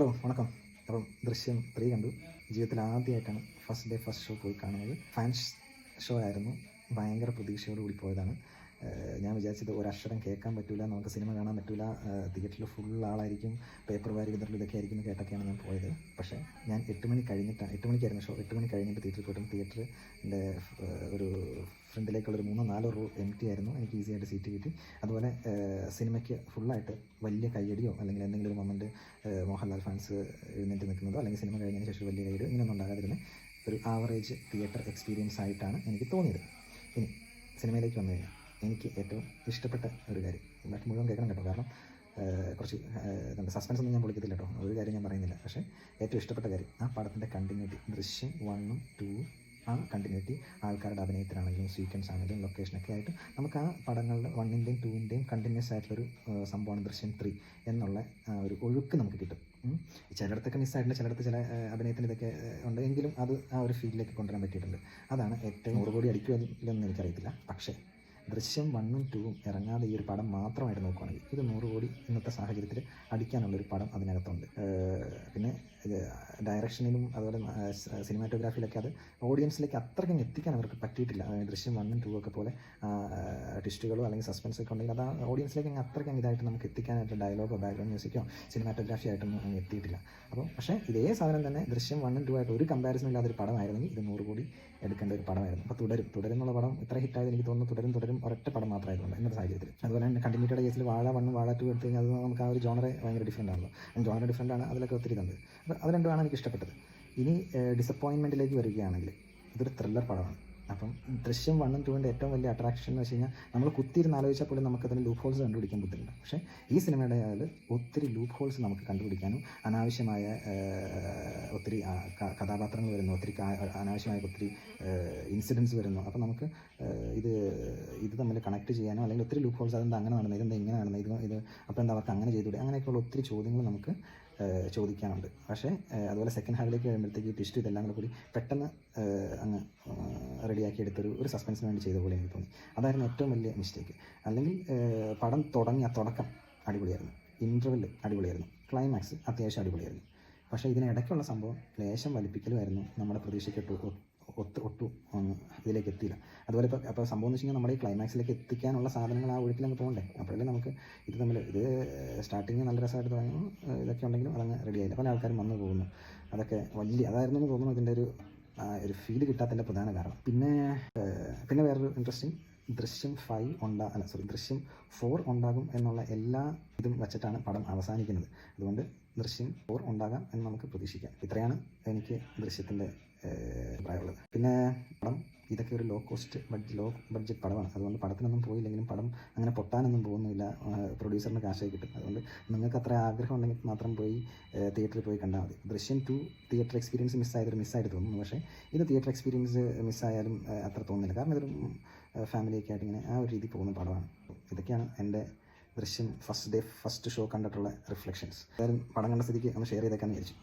Hello വണക്കം. അപ്പം ദൃശ്യം 3 കണ്ടു. ജീവിതത്തിൽ ആദ്യമായിട്ടാണ് ഫസ്റ്റ് ഷോ പോയി കാണുന്നത്. ഫാൻസ് ഷോ ആയിരുന്നു. ഭയങ്കര പ്രതീക്ഷയോട് കൂടി പോയതാണ്. ഞാൻ വിചാരിച്ചത് ഒരക്ഷരം കേൾക്കാൻ പറ്റില്ല, നമുക്ക് സിനിമ കാണാൻ പറ്റില്ല, തിയേറ്ററിൽ ഫുൾ ആളായിരിക്കും, പേപ്പർ വാരി വിതറിൽ ഇതൊക്കെ ആയിരിക്കും കേട്ടൊക്കെയാണ് ഞാൻ പോയത്. പക്ഷേ ഞാൻ 8 മണി കഴിഞ്ഞിട്ടാണ്, 8 മണിക്കായിരുന്നു ഷോ. 8 മണി കഴിഞ്ഞിട്ട് തിയേറ്ററിൽ പോയിട്ടും തിയേറ്ററിൻ്റെ ഒരു ഫ്രണ്ടിലേക്കുള്ളൊരു 3-4 റോ എം ടി ആയിരുന്നു. എനിക്ക് ഈസി ആയിട്ട് സീറ്റ് കിട്ടി. അതുപോലെ സിനിമയ്ക്ക് ഫുള്ളായിട്ട് വലിയ കയ്യടിയോ അല്ലെങ്കിൽ എന്തെങ്കിലും ഒരു മൊമെൻറ്റ് മോഹൻലാൽ ഫാൻസ് എഴുന്നേറ്റ് നിൽക്കുന്നതോ അല്ലെങ്കിൽ സിനിമ കഴിഞ്ഞതിന് ശേഷം വലിയ കയ്യടിയോ ഇങ്ങനെയൊന്നും ഉണ്ടാകാതിരുന്ന ഒരു ആവറേജ് തിയേറ്റർ എക്സ്പീരിയൻസ് ആയിട്ടാണ് എനിക്ക് തോന്നിയത്. ഇനി സിനിമയിലേക്ക് വന്നു കഴിഞ്ഞാൽ എനിക്ക് ഏറ്റവും ഇഷ്ടപ്പെട്ട ഒരു കാര്യം, ബാക്കി മുഴുവൻ കേൾക്കണം കേട്ടോ, കാരണം കുറച്ച് സസ്പെൻസ് ഒന്നും ഞാൻ പൊളിക്കത്തില്ല കേട്ടോ, ഒരു കാര്യം ഞാൻ പറയുന്നില്ല. പക്ഷേ ഏറ്റവും ഇഷ്ടപ്പെട്ട കാര്യം ആ പടത്തിൻ്റെ കണ്ടിന്യൂറ്റി. ദൃശ്യം 1ഉം 2ഉം ആ കണ്ടിന്യൂറ്റി, ആൾക്കാരുടെ അഭിനയത്തിലാണെങ്കിലും സീക്വൻസ് ആണെങ്കിലും ലൊക്കേഷനൊക്കെ ആയിട്ട് നമുക്ക് ആ പടങ്ങളുടെ 1ൻ്റെയും 2ൻ്റെയും കണ്ടിന്യൂസ് ആയിട്ടുള്ളൊരു സംഭവമാണ് ദൃശ്യം 3 എന്നുള്ള ഒരു ഒഴുക്ക് നമുക്ക് കിട്ടും. ചിലയിടത്തൊക്കെ മിസ്സായിട്ടില്ല, ചിലയിടത്ത് ചില അഭിനയത്തിന് ഇതൊക്കെ ഉണ്ട്, എങ്കിലും അത് ആ ഒരു ഫീൽഡിലേക്ക് കൊണ്ടുവരാൻ പറ്റിയിട്ടുണ്ട്. അതാണ് ഏറ്റവും 100 കോടി അടിക്കുമെന്നൊന്നും എനിക്കറിയത്തില്ല. പക്ഷേ ദൃശ്യം 1ഉം 2ഉം ഇറങ്ങാതെ ഈ ഒരു പടം മാത്രമായിട്ട് നോക്കുകയാണെങ്കിൽ ഇത് 100 കോടി ഇന്നത്തെ സാഹചര്യത്തിൽ അടിക്കാനുള്ളൊരു പടം അതിനകത്തുണ്ട്. പിന്നെ ഡയറക്ഷനിലും അതുപോലെ സിനിമാറ്റോഗ്രാഫിയിലൊക്കെ അത് ഓഡിയൻസിലേക്ക് അത്രയ്ക്കും എത്തിക്കാൻ അവർക്ക് പറ്റിയിട്ടില്ല. അതായത് ദൃശ്യം 1ഉം 2ഉം ഒക്കെ പോലെ ട്വിസ്റ്റുകളോ അല്ലെങ്കിൽ സസ്പെൻസ് ഒക്കെ ഉണ്ടെങ്കിൽ അത് ആ ഓഡിയൻസിലേക്ക് അത്രയ്ക്കും ഇതായിട്ട് നമുക്ക് എത്തിക്കാനായിട്ട് ഡയലോഗോ ബാക്ക്ഗ്രൗണ്ട് മ്യൂസിക്കോ സിനിമാറ്റോഗ്രാഫി ആയിട്ടൊന്നും അങ്ങ് എത്തിയിട്ടില്ല. അപ്പോൾ പക്ഷേ ഇതേ സാധനം തന്നെ ദൃശ്യം 1ഉം 2ഉം ആയിട്ട് ഒരു കമ്പാരിസൺ ഇല്ലാതൊരു പടമായിരുന്നെങ്കിൽ ഇത് 100 കോടി എടുക്കേണ്ട ഒരു പടമായിരുന്നു. അപ്പോൾ തുടരും എന്നുള്ള പടം ഇത്ര ഹിറ്റായത് എനിക്ക് തോന്നുന്നു തുടരും ഒരൊറ്റ പടം മാത്രമായതുകൊണ്ട് ഇന്നത്തെ സാഹചര്യത്തിൽ. അതുപോലെ തന്നെ കണ്ടിന്യൂറ്റിയുടെ കേസിൽ വാഴ 1ഉം വാഴ 2 എടുത്തു കഴിഞ്ഞാൽ അത് നമുക്ക് ആ ഒരു ജോണറെ ഭയങ്കര ഡിഫറൻ്റ് ആണല്ലോ. ജോണർ ഡിഫറൻ്റ് ആണ്, അതിലൊക്കെ ഒത്തിരി ഇതുണ്ട്. അപ്പോൾ അത് രണ്ടുമാണ് എനിക്ക് ഇഷ്ടപ്പെട്ടത്. ഇനി ഡിസപ്പോയിൻമെൻറ്റിലേക്ക് വരികയാണെങ്കിൽ ഇതൊരു ത്രില്ലർ പടമാണ്. അപ്പം ദൃശ്യം 1ഉം 2ൻ്റെ ഏറ്റവും വലിയ അട്രാക്ഷൻ എന്ന് വെച്ച് കഴിഞ്ഞാൽ നമ്മൾ കുത്തിയിരുന്ന് ആലോചിച്ചാൽ പോലും നമുക്കതിന് ലൂപ്പ് ഹോൾസ് കണ്ടുപിടിക്കാൻ ബുദ്ധിമുട്ടുണ്ട്. പക്ഷേ ഈ സിനിമയുടെ അതിൽ ഒത്തിരി ലൂപ്പ് ഹോൾസ് നമുക്ക് കണ്ടുപിടിക്കാനും അനാവശ്യമായ ഒത്തിരി കഥാപാത്രങ്ങൾ വരുന്നു, ഒത്തിരി അനാവശ്യമായ ഒത്തിരി ഇൻസിഡൻസ് വരുന്നു. അപ്പോൾ നമുക്ക് ഇത് തമ്മിൽ കണക്ട് ചെയ്യാനോ അല്ലെങ്കിൽ ഒത്തിരി ലൂപ്പ് ഹോൾസ്, അതെന്താ അങ്ങനെ നടന്നത്, ഇതെന്താ ഇങ്ങനെ നടന്നത്, ഇത് അപ്പോൾ എന്താ അവർക്ക് അങ്ങനെ ചെയ്തുകൂടെ, അങ്ങനെയൊക്കെയുള്ള ഒത്തിരി ചോദ്യങ്ങൾ നമുക്ക് ചോദിക്കാനുണ്ട്. പക്ഷേ അതുപോലെ സെക്കൻഡ് ഹാഫിലേക്ക് കഴിയുമ്പോഴത്തേക്ക് ട്വിസ്റ്റ് ഇതെല്ലാം കൂടി പെട്ടെന്ന് അങ്ങ് റെഡിയാക്കി എടുത്തൊരു സസ്പെൻസിന് വേണ്ടി ചെയ്ത പോലെ എനിക്ക് തോന്നി. അതായിരുന്നു ഏറ്റവും വലിയ മിസ്റ്റേക്ക്. അല്ലെങ്കിൽ പടം തുടക്കം അടിപൊളിയായിരുന്നു, ഇൻ്റർവെൽ അടിപൊളിയായിരുന്നു, ക്ലൈമാക്സ് അത്യാവശ്യം അടിപൊളിയായിരുന്നു. പക്ഷേ ഇതിനിടയ്ക്കുള്ള സംഭവം ലേശം വലിപ്പിക്കലുമായിരുന്നു. നമ്മുടെ പ്രതീക്ഷയ്ക്ക് ഒട്ടും ഇതിലേക്ക് എത്തിയില്ല. അതുപോലെ അപ്പോൾ സംഭവം എന്ന് വെച്ച് കഴിഞ്ഞാൽ നമ്മുടെ ഈ ക്ലൈമാക്സിലേക്ക് എത്തിക്കാനുള്ള സാധനങ്ങൾ ആ ഒഴുക്കിലങ്ങ് പോകണ്ടേ. അപ്പോഴല്ലേ നമുക്ക് ഇത് സ്റ്റാർട്ടിങ് നല്ല രസമായിട്ട് തുടങ്ങുന്നു, ഇതൊക്കെ ഉണ്ടെങ്കിലും അതങ്ങ് റെഡിയായില്ല. പല ആൾക്കാരും വന്നു പോകുന്നു, അതൊക്കെ അതായിരുന്നു എന്ന് തോന്നുന്നു ഇതിൻ്റെ ഒരു ഫീൽ കിട്ടാത്തതിൻ്റെ പ്രധാന കാരണം. പിന്നെ വേറൊരു ഇൻട്രസ്റ്റിംഗ്, ദൃശ്യം 4 ഉണ്ടാകും എന്നുള്ള എല്ലാ ഇതും വച്ചിട്ടാണ് പടം അവസാനിക്കുന്നത്. അതുകൊണ്ട് ദൃശ്യം 4 ഉണ്ടാകാം എന്ന് നമുക്ക് പ്രതീക്ഷിക്കാം. ഇത്രയാണ് എനിക്ക് ദൃശ്യത്തിൻ്റെ അഭിപ്രായമുള്ളത്. പിന്നെ പടം ഇതൊക്കെ ഒരു ലോ ബഡ്ജറ്റ് പടമാണ്. അതുകൊണ്ട് പടത്തിനൊന്നും പോയില്ലെങ്കിലും പടം അങ്ങനെ പൊട്ടാനൊന്നും പോകുന്നില്ല, പ്രൊഡ്യൂസറിന് കാശായി കിട്ടും. അതുകൊണ്ട് നിങ്ങൾക്ക് അത്ര ആഗ്രഹം ഉണ്ടെങ്കിൽ മാത്രം പോയി തിയേറ്ററിൽ പോയി കണ്ടാൽ മതി. ദൃശ്യം 2 തിയേറ്റർ എക്സ്പീരിയൻസ് മിസ്സായിട്ട് തോന്നുന്നു. പക്ഷേ ഇത് തിയേറ്റർ എക്സ്പീരിയൻസ് മിസ്സായാലും അത്ര തോന്നുന്നില്ല, കാരണം ഇതൊരു ഫാമിലിയൊക്കെ ആയിട്ട് ഇങ്ങനെ ആ ഒരു രീതി പോകുന്ന പടമാണ്. ഇതൊക്കെയാണ് എൻ്റെ ദൃശ്യം ഫസ്റ്റ് ഷോ കണ്ടിട്ടുള്ള റിഫ്ലക്ഷൻസ്. എന്തായാലും പടം കണ്ട സ്ഥിതിക്ക് ഒന്ന് ഷെയർ ചെയ്തേക്കാമെന്ന് വിചാരിച്ചു.